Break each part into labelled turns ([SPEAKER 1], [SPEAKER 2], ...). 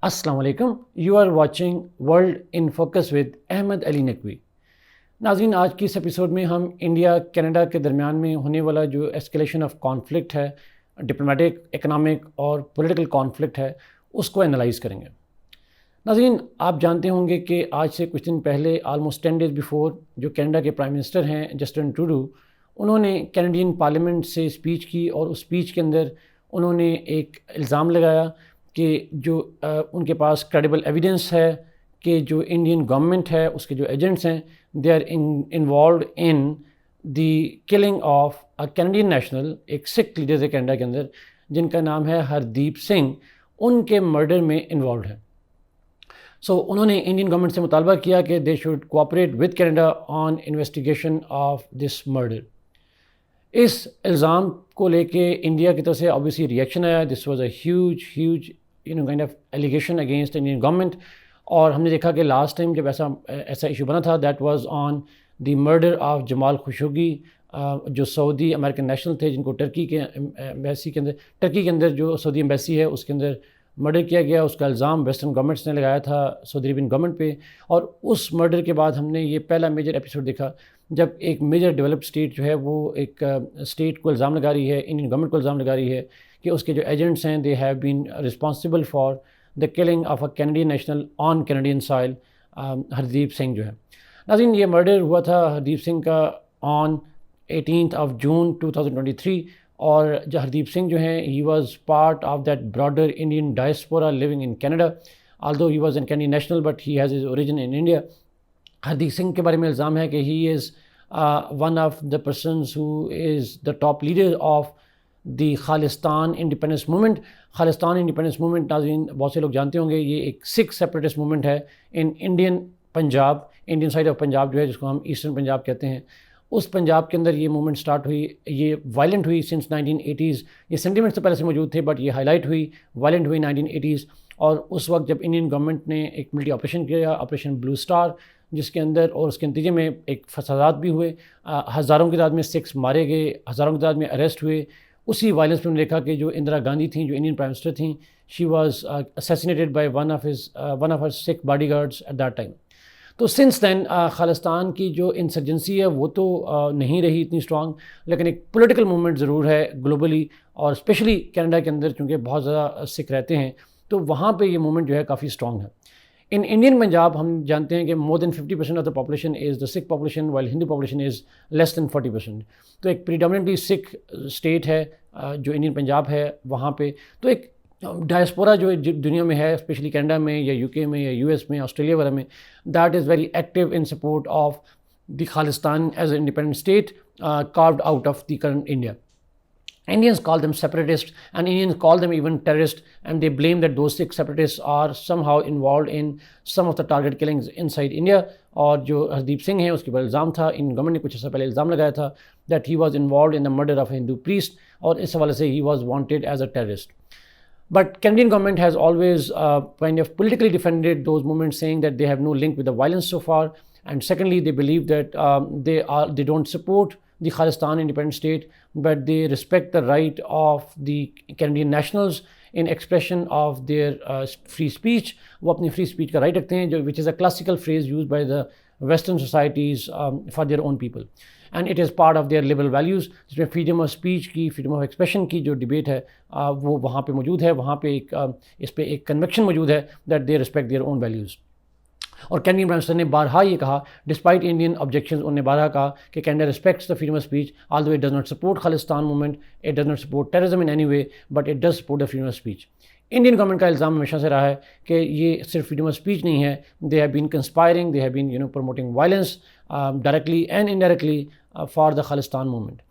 [SPEAKER 1] السلام علیکم. You are watching world in focus with Ahmed Ali Naqvi. ناظرین، آج کی اس ایپیسوڈ میں ہم انڈیا کینیڈا کے درمیان میں ہونے والا جو ایسکیلیشن آف کانفلکٹ ہے، ڈپلومیٹک، اکنامک اور پولیٹیکل کانفلکٹ ہے، اس کو انالائز کریں گے. ناظرین، آپ جانتے ہوں گے کہ آج سے کچھ دن پہلے آلموسٹ 10 days بیفور جو کینیڈا کے پرائم منسٹر ہیں جسٹن ٹروڈو، انہوں نے کینیڈین پارلیمنٹ سے اسپیچ کی اور اس اسپیچ کے اندر انہوں نے ایک الزام لگایا کہ جو ان کے پاس کریڈیبل ایویڈنس ہے کہ جو انڈین گورنمنٹ ہے اس کے جو ایجنٹس ہیں they are involved in the killing of a Canadian national, ایک سکھ لیڈر ہے کینیڈا کے اندر جن کا نام ہے ہردیپ سنگھ، ان کے مرڈر میں انوالوڈ ہے. سو انہوں نے انڈین گورنمنٹ سے مطالبہ کیا کہ they should cooperate with Canada on investigation of this murder. اس الزام کو لے کے انڈیا کی طرف سے obviously ریئیکشن آیا. This was a huge kind of allegation against Indian government. اور ہم نے دیکھا کہ لاسٹ ٹائم جب ایسا ایشو بنا تھا that was on the murder of Jamal Khashoggi, جو سعودی امریکن نیشنل تھے جن کو ٹرکی کے ایمبیسی کے اندر، ٹرکی کے اندر جو سعودی ایمبیسی ہے اس کے اندر مرڈر کیا گیا. اس کا الزام ویسٹرن گورنمنٹس نے لگایا تھا سعودی عربین گورنمنٹ پہ. اور اس مرڈر کے بعد ہم نے یہ پہلا میجر ایپیسوڈ دیکھا جب ایک میجر ڈیولپڈ اسٹیٹ جو ہے وہ ایک اسٹیٹ کو الزام لگا رہی ہے، انڈین گورنمنٹ کو الزام لگا رہی ہے کہ اس کے جو ایجنٹس ہیں they have been responsible for the killing of a Canadian national on Canadian soil, Hardeep Singh جو ہے. ناظرین، یہ مرڈر ہوا تھا ہردیپ سنگھ کا آن 18 جون 2023. اور جو ہردیپ سنگھ جو ہیں he was part of that broader Indian diaspora living in Canada. although he was an Canadian national but he has his origin in India. Hardeep Singh کے بارے میں الزام ہے کہ he is one of the persons who is the top leader of the Khalistan independence movement. Khalistan independence movement, ناظرین بہت سے لوگ جانتے ہوں گے، یہ ایک سکھ سیپریٹسٹ موومنٹ ہے in Indian Punjab, Indian side of Punjab جو ہے جس کو ہم ایسٹرن پنجاب کہتے ہیں. اس پنجاب کے اندر یہ موومنٹ سٹارٹ ہوئی، یہ وائلنٹ ہوئی سنس 1980s. یہ سینٹیمنٹ سے پہلے سے موجود تھے بٹ یہ ہائی لائٹ ہوئی، وائلنٹ ہوئی 1980s. اور اس وقت جب انڈین گورنمنٹ نے ایک ملٹری آپریشن کیا، آپریشن بلو اسٹار، جس کے اندر اور اس کے نتیجے میں ایک فسادات بھی ہوئے، ہزاروں کی تعداد میں سکھس مارے گئے، ہزاروں کی تعداد میں اریسٹ ہوئے. اسی وائلنس میں ہم نے دیکھا کہ جو اندرا گاندھی تھیں، جو انڈین پرائم منسٹر تھیں، she was assassinated by one of her Sikh bodyguards at that time. تو سنس دین خالستان کی جو انسرجنسی ہے وہ تو نہیں رہی اتنی اسٹرانگ، لیکن ایک پولیٹیکل موومنٹ ضرور ہے گلوبلی، اور اسپیشلی کینیڈا کے اندر چونکہ بہت زیادہ سکھ رہتے ہیں تو وہاں پہ یہ موومنٹ جو ہے کافی اسٹرانگ ہے. ان انڈین پنجاب ہم جانتے ہیں کہ more than 50% of the population is the Sikh population, while Hindu population is less than 40%. تو ایک پریڈومننٹلی سکھ اسٹیٹ ہے جو انڈین پنجاب ہے وہاں پہ. تو ایک ڈائسپورا جو دنیا میں ہے، اسپیشلی کینیڈا میں یا UK میں یا US میں، آسٹریلیا وغیرہ میں، that is very active in support of the Khalistan as a independent state carved out of the current India. Indians call them separatists and Indians call them even terrorists, and they blame that those Sikh separatists are somehow involved in some of the target killings inside India. اور جو ہردیپ سنگھ ہیں اس کے اوپر الزام تھا، ان government نے کچھ عرصہ پہلے الزام لگایا تھا that he was involved in the murder of a Hindu priest، اور اس حوالے سے he was wanted as a terrorist. But Canadian government has always kind of politically defended those movements, saying that they have no link with the violence so far. And secondly, they believe that they don't support the Khalistan independent state, but they respect the right of the Canadian nationals in expression of their free speech. وہ اپنی free speech کا right رکھتے ہیں، جو which is a classical phrase used by the Western societies for their own people. And it is part of their liberal values، جس میں freedom of speech کی، freedom of expression کی جو debate ہے وہ وہاں پہ موجود ہے. وہاں پہ اس پہ ایک کنوکشن موجود ہے that they respect their own values. اور کینیڈین پرائم منسٹر نے بارہا یہ کہا، ڈسپائٹ انڈین آبجیکشنز، انہوں نے بارہا کہا کہ Canada respects the freedom of speech, although it does not support Khalistan movement, it does not support terrorism in any way, but it does support the freedom of speech. Indian government کا الزام ہمیشہ سے رہا ہے کہ یہ صرف فریڈم آف اسپیچ نہیں ہے، they have been conspiring, they have been promoting violence directly and indirectly for the Khalistan movement.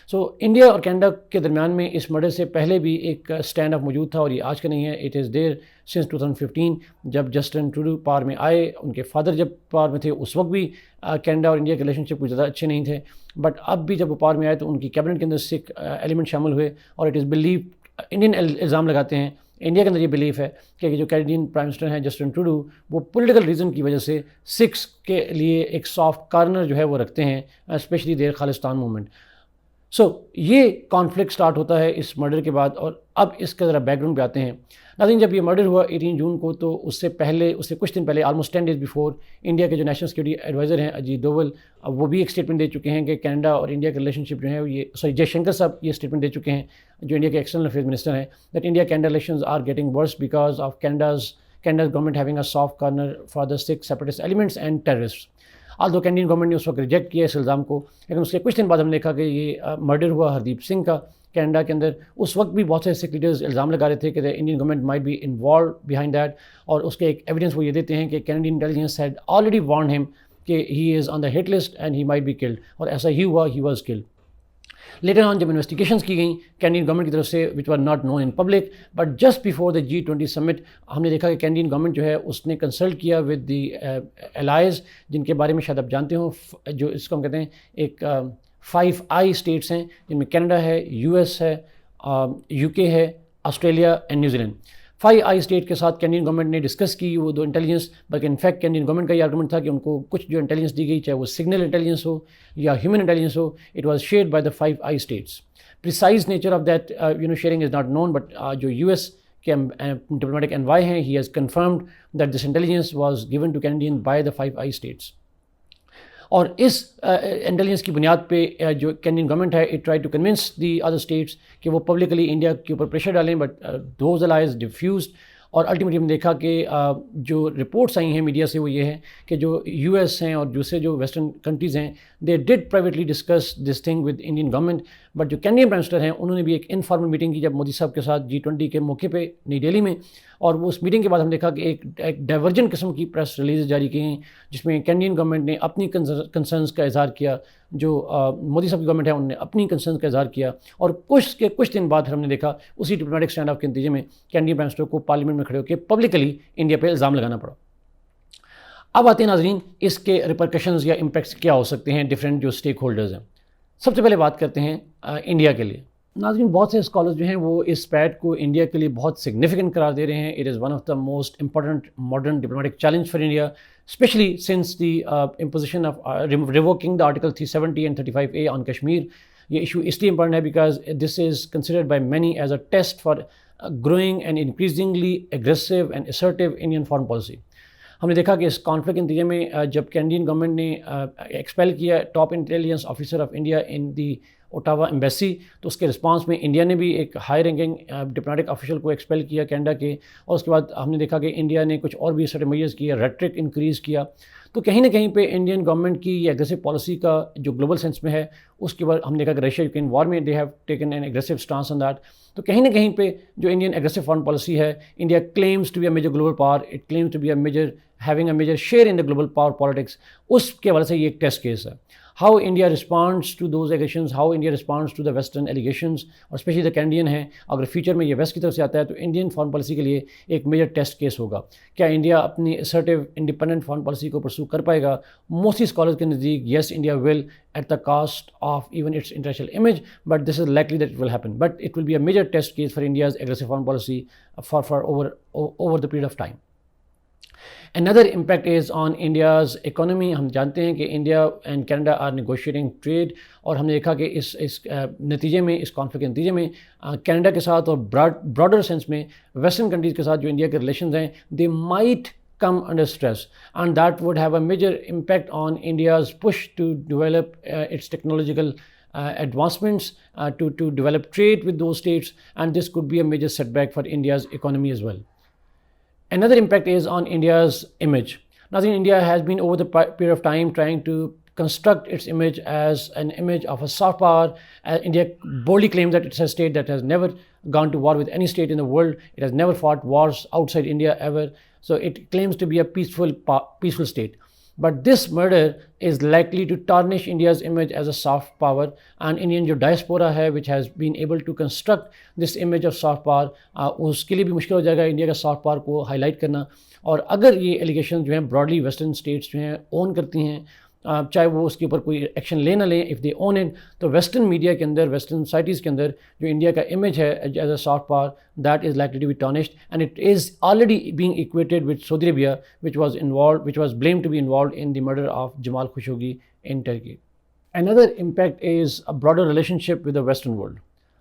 [SPEAKER 1] So India اور کینیڈا کے درمیان میں اس مرڈر سے پہلے بھی ایک اسٹینڈ اپ موجود تھا، اور یہ آج کا نہیں ہے. اٹ از دیر سنس 2015 جب جسٹن ٹروڈو پاور میں آئے. ان کے فادر جب پاور میں تھے اس وقت بھی کینیڈا اور انڈیا کے ریلیشن شپ کچھ زیادہ اچھے نہیں تھے، بٹ اب بھی جب وہ پاور میں آئے تو ان کی کیبنٹ کے اندر سکھ ایلیمنٹ شامل ہوئے. اور اٹ از بلیو، انڈین الزام لگاتے ہیں، انڈیا کے اندر یہ بلیف ہے کہ جو کینیڈین پرائم منسٹر ہیں جسٹن ٹروڈو، وہ پولیٹیکل ریزن کی وجہ سے سکھس کے لیے ایک سافٹ کارنر جو ہے وہ رکھتے ہیں، اسپیشلی دیر خالستان موومنٹ. سو یہ کانفلکٹ سٹارٹ ہوتا ہے اس مرڈر کے بعد. اور اب اس کا ذرا بیک گراؤنڈ پہ آتے ہیں. ناظرین جب یہ مرڈر ہوا 18 جون کو تو اس سے کچھ دن پہلے آلموسٹ 10 days بیفور انڈیا کے جو نیشنل سیکورٹی ایڈوائزر ہیں اجیت دوول, وہ بھی ایک اسٹیٹمنٹ دے چکے ہیں کہ کینیڈا اور انڈیا کا ریلیشن شپ جو ہے یہ جے شنکر صاحب یہ اسٹیٹمنٹ دے چکے ہیں جو انڈیا کے ایکسٹرنل افیئرز منسٹر ہیں, that India Canada relations are getting worse because of Canada's government having a soft corner for the Sikh separatist elements and terrorist. Although Canadian government نے اس وقت ریجیکٹ کیا اس الزام کو, لیکن اس کے کچھ دن بعد ہم نے دیکھا کہ یہ مرڈر ہوا ہردیپ سنگھ کا کینیڈا کے اندر. اس وقت بھی بہت سے سکھ لیڈرز الزام لگا رہے تھے کہ Indian government might be involved behind that, اور اس کے ایک ایویڈنس وہ یہ دیتے ہیں کہ Canadian intelligence head already warned ہم کہ he is on the hit list and he might be killed, اور ایسا ہی ہوا, he was killed. Later on جب انویسٹیگیشنس کی گئیں کینیڈین گورنمنٹ کی طرف سے which were not known in public, but just before the G20 summit ہم نے دیکھا کہ کینیڈین گورنمنٹ جو ہے اس نے کنسلٹ کیا ود دی الائز, جن کے بارے میں شاید آپ جانتے ہوں, جو اس کو ہم کہتے ہیں ایک 5I اسٹیٹس ہیں جن میں کینیڈا ہے, US ہے, UK ہے, Australia and New Zealand. 5I state کے ساتھ کینیڈین گورنمنٹ نے ڈسکس کی وہ دو انٹیلیجنس, بلکہ انفیکٹ کینیڈین گورنمنٹ کا یہ آرگومنٹ تھا کہ ان کو کچھ جو انٹیلیجنس دی گئی چاہے وہ سگنل انٹیلیجنس ہو یا ہیومن انٹیلیجنس ہو, it was shared by the 5I states. Precise nature of that sharing is not known, but جو US کے ڈپلومیٹک انوائے ہیں he has confirmed that this intelligence was given to Canadian by the 5I states. اور اس intelligence کی بنیاد پہ جو Canadian government ہے it try to convince the other states کہ وہ پبلکلی انڈیا کے اوپر پریشر ڈالیں, بٹ دوز الائز ڈیفیوزڈ. اور الٹیمیٹلی ہم نے دیکھا کہ جو رپورٹس آئی ہیں میڈیا سے وہ یہ ہے کہ جو US ہیں اور دوسرے جو ویسٹرن کنٹریز ہیں they did privately discuss this thing with Indian government, but جو کینیڈین پرائم منسٹر ہیں انہوں نے بھی ایک انفارمل میٹنگ کی جب مودی صاحب کے ساتھ G20 کے موقع پہ نئی دہلی میں, اور وہ اس میٹنگ کے بعد ہم نے دیکھا کہ ایک ڈائیورجنٹ قسم کی پریس ریلیز جاری کی گئیں جس میں کینیڈین گورنمنٹ نے اپنی کنسرنس کا اظہار کیا, جو مودی صاحب کی گورنمنٹ ہے انہوں نے اپنی کنسرنس کا اظہار کیا, اور کچھ دن بعد ہم نے دیکھا اسی ڈپلومیٹک اسٹینڈ آف کے نتیجے میں کینیڈین پرائم منسٹر کو پارلیمنٹ میں کھڑے ہو کے پبلکلی انڈیا پہ الزام لگانا پڑا. اب آتے ہیں ناظرین اس کے ریپرکشنز یا امپیکٹس کیا ہو سکتے ہیں ڈفرینٹ جو اسٹیک ہولڈرز ہیں. سب سے پہلے بات کرتے ہیں انڈیا کے لیے. ناظرین بہت سے اسکالرز جو ہیں وہ اس اسپیٹ کو انڈیا کے لیے بہت سگنیفیکنٹ قرار دے رہے ہیں. It is one of the most important modern diplomatic challenge for India, especially since the imposition of revoking the article 370 and 35A on Kashmir. یہ ایشو اس لیے امپورٹنٹ ہے because this is considered by many as a test for growing and increasingly aggressive and assertive Indian foreign policy. ہم نے دیکھا کہ اس conflict کے نتیجے میں جب کینیڈین گورنمنٹ نے ایکسپیل کیا top intelligence officer of India in the Ottawa embassy, تو اس کے رسپانس میں انڈیا نے بھی ایک ہائی رینکنگ ڈپلومیٹک آفیشل کو ایکسپیل کیا کینیڈا کے, اور اس کے بعد ہم نے دیکھا کہ انڈیا نے کچھ اور بھی سرٹن میجرز کیا, ریٹرک انکریز کیا. تو کہیں نہ کہیں پہ انڈین گورنمنٹ کی یہ ایگریسو پالیسی کا جو گلوبل سینس میں ہے, اس کے بعد ہم نے دیکھا کہ رشیا یوکرین وار میں they have taken an aggressive stance on that. تو کہیں نہ کہیں پہ جو انڈین ایگریسو فارن پالیسی ہے, India claims to be a major global power, it claims to be a major having a major share in the global power politics. اس کے وجہ سے یہ ایک ٹیسٹ کیس ہے. How India responds to those allegations, how India responds to the western allegations, اور especially the Canadian ہیں, اگر فیوچر میں یہ ویسٹ کی طرف سے آتا ہے تو انڈین فارن پالیسی کے لیے ایک میجر ٹیسٹ کیس ہوگا. کیا انڈیا اپنی assertive انڈیپینڈنٹ فارن پالیسی کو پرسو کر پائے گا؟ موسٹلی اسکالرز کے نزدیک yes, India will at the cost of even its international image, but this is likely that it will happen. But it will be a major test case for India's aggressive foreign policy for over the period of time. Another impact is on India's economy. ہم جانتے ہیں کہ India and Canada are negotiating trade, اور ہم نے دیکھا کہ اس نتیجے میں, اس کانفلکٹ کے نتیجے میں کینیڈا کے ساتھ اور براڈر سینس میں ویسٹرن کنٹریز کے ساتھ جو انڈیا کے ریلیشنز ہیں they might come under stress, and that would have a major impact on India's push to develop its technological advancements, to develop trade with those states, and this could be a major setback for India's economy as well. Another impact is on India's image. Now, India has been over the period of time trying to construct its image as an image of a soft power. India boldly claims that it's a state that has never gone to war with any state in the world. It has never fought wars outside India ever. So it claims to be a peaceful state. But this murder is likely to tarnish India's image as a soft power, and Indian جو diaspora ہے which has been able to construct this image of soft power, اس کے لیے بھی مشکل ہو جائے گا India کا soft power کو high light کرنا. اور اگر یہ ایلیگیشن جو ہیں براڈلی ویسٹرن اسٹیٹس جو ہیں اون کرتی ہیں, چاہے وہ اس کے اوپر کوئی ایکشن لے نہ لیں, اف دے اون اٹ, تو ویسٹرن میڈیا کے اندر, ویسٹرن سوسائٹیز کے اندر جو انڈیا کا امیج ہے as a soft power, that is likely to be tarnished, and it is already being equated with Saudi Arabia which was blamed to be involved in the murder of Jamal Khashoggi in Turkey. Another impact is a broader relationship with the Western world.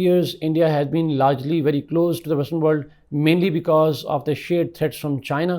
[SPEAKER 1] years India has been largely very close to the Western world mainly because of the shared threats from China.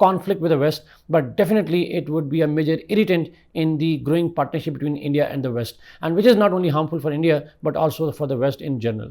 [SPEAKER 1] conflict with the West, but definitely it would be a major irritant in the growing partnership between India and the West, and which is not only harmful for India but also for the West in general.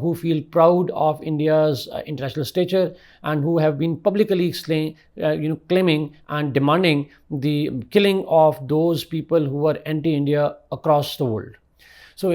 [SPEAKER 1] who feel proud of India's international stature and who have been publicly claiming and demanding the killing of those people who are anti-India across the world. So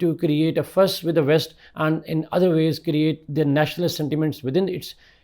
[SPEAKER 1] to create a fuss with the West and in other ways create their nationalist sentiments within its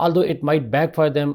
[SPEAKER 1] although it might backfire them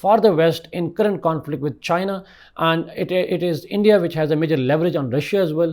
[SPEAKER 1] for the West in current conflict with China, and it is India which has a major leverage on Russia as well.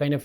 [SPEAKER 1] kind of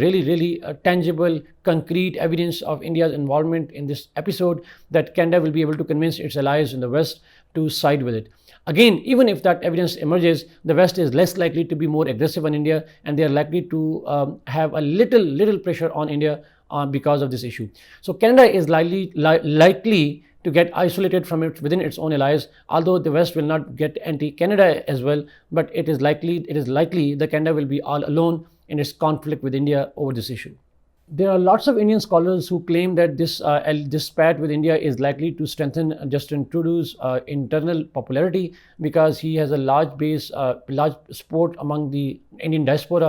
[SPEAKER 1] really tangible, concrete evidence of India's involvement in this episode that Canada will be able to convince its allies in the West to side with it. Again, even if that evidence emerges, the West is less likely to be more aggressive on India, and they are likely to have a little pressure on India because of this issue. So Canada is likely to get isolated from within its own allies, although the West will not get anti-Canada as well, but it is likely that Canada will be all alone in its conflict with India over this issue. There are lots of Indian scholars who claim that this spat with India is likely to strengthen Justin Trudeau's internal popularity, because he has a large base, large support among the Indian diaspora,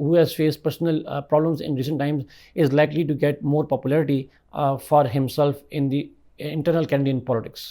[SPEAKER 1] who has faced personal problems in recent times is likely to get more popularity for himself in the internal Canadian politics.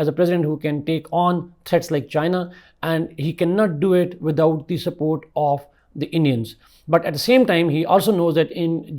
[SPEAKER 1] as a president who can take on threats like China, and he cannot do it without the support of the Indians. But at the same time, he also knows that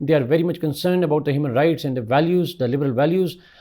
[SPEAKER 1] they are very much concerned about the human rights and the values, the liberal values,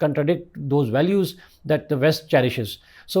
[SPEAKER 1] contradict those values that the West cherishes. So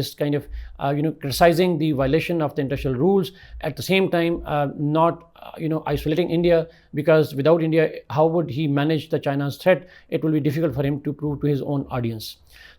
[SPEAKER 1] this kind of criticizing the violation of the international rules, at the same time not isolating India, because without India how would he manage the China's threat? It will be difficult for him to prove to his own audience.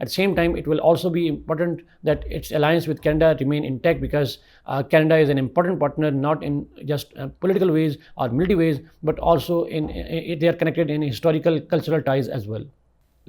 [SPEAKER 1] At the same time it will also be important that its alliance with Canada remain intact, because Canada is an important partner, not in just political ways or military ways, but also they are connected in historical cultural ties as well.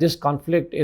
[SPEAKER 1] this conflict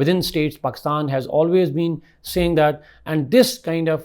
[SPEAKER 1] within states. Pakistan has always been saying that, and this kind of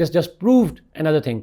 [SPEAKER 1] this just proved another thing.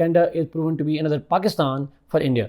[SPEAKER 1] Canada is proven to be another Pakistan for India.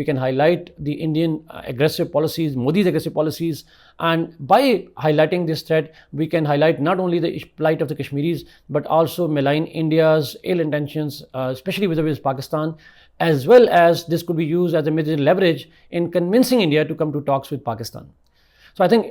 [SPEAKER 1] We can highlight the Indian aggressive policies, Modi's aggressive policies, and by highlighting this threat, we can highlight not only the plight of the Kashmiris, but also malign India's ill intentions, especially with Pakistan, as well as this could be used as a major leverage in convincing India to come to talks with Pakistan. So I think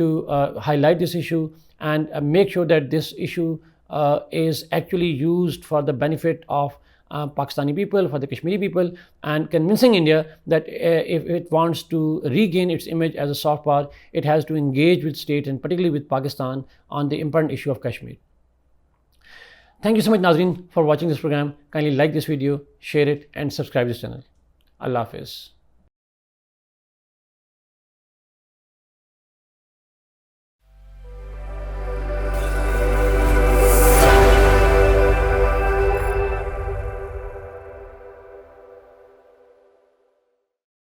[SPEAKER 1] to highlight this issue and make sure that this issue is actually used for the benefit of Pakistani people, for the Kashmiri people, and convincing India that if it wants to regain its image as a soft power, it has to engage with states, and particularly with Pakistan, on the important issue of Kashmir. Thank you so much, Nazreen, for watching this program. Kindly like this video, share it, and subscribe this channel. Allah Hafiz.